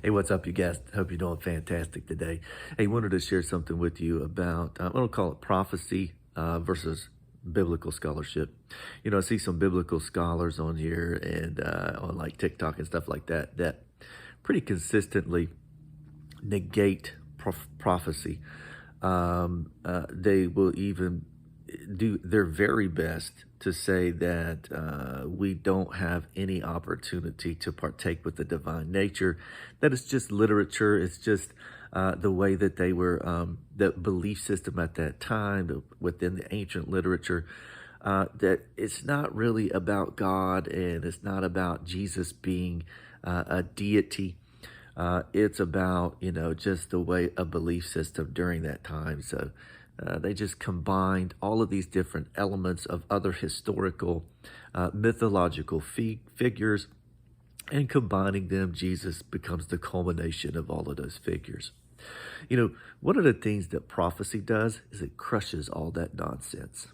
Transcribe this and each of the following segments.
Hey, what's up, you guys? Hope you're doing fantastic today. Hey, wanted to share something with you about, I'm going to call it prophecy versus biblical scholarship. I see some biblical scholars on here and on like TikTok and stuff like that, that pretty consistently negate prophecy. They will even do their very best to say that we don't have any opportunity to partake with the divine nature, that it's just literature, it's just the way that they were, the belief system at that time within the ancient literature, that it's not really about God and it's not about Jesus being a deity. It's about, just the way a belief system during that time. So they just combined all of these different elements of other historical, mythological figures, and combining them, Jesus becomes the culmination of all of those figures. One of the things that prophecy does is it crushes all that nonsense.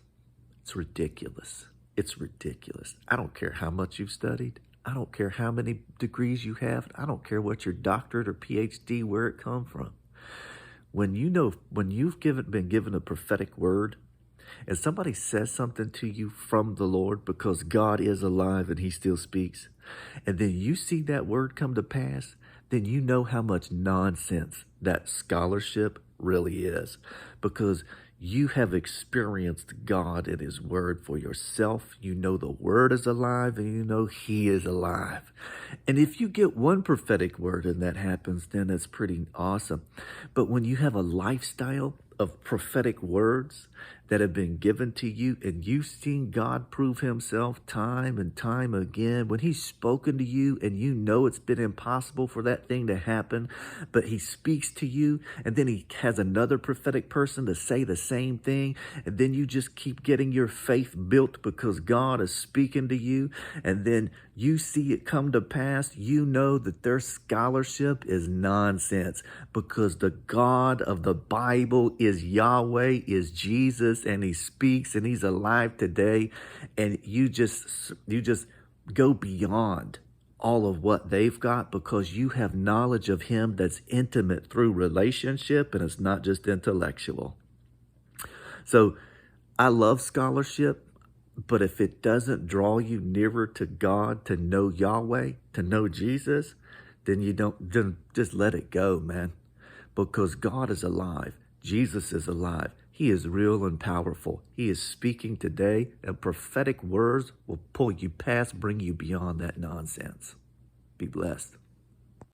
It's ridiculous. It's ridiculous. I don't care how much you've studied. I don't care how many degrees you have. I don't care what your doctorate or PhD, where it come from. When you've been given a prophetic word and somebody says something to you from the Lord, because God is alive and he still speaks, and then you see that word come to pass, then you know how much nonsense that scholarship really is, because you have experienced God and his word for yourself. You know the word is alive and you know he is alive. And if you get one prophetic word and that happens, then that's pretty awesome. But when you have a lifestyle of prophetic words that have been given to you, and you've seen God prove himself time and time again, when he's spoken to you and you know it's been impossible for that thing to happen, but he speaks to you, and then he has another prophetic person to say the same thing, and then you just keep getting your faith built because God is speaking to you, and then you see it come to pass, you know that their scholarship is nonsense, because the God of the Bible is Yahweh, is Jesus, and he speaks and he's alive today. And you just go beyond all of what they've got, because you have knowledge of him that's intimate through relationship, and it's not just intellectual. So I love scholarship, but if it doesn't draw you nearer to God, to know Yahweh, to know Jesus, then just let it go, man. Because God is alive. Jesus is alive. He is real and powerful. He is speaking today, and prophetic words will pull you past, bring you beyond that nonsense. Be blessed.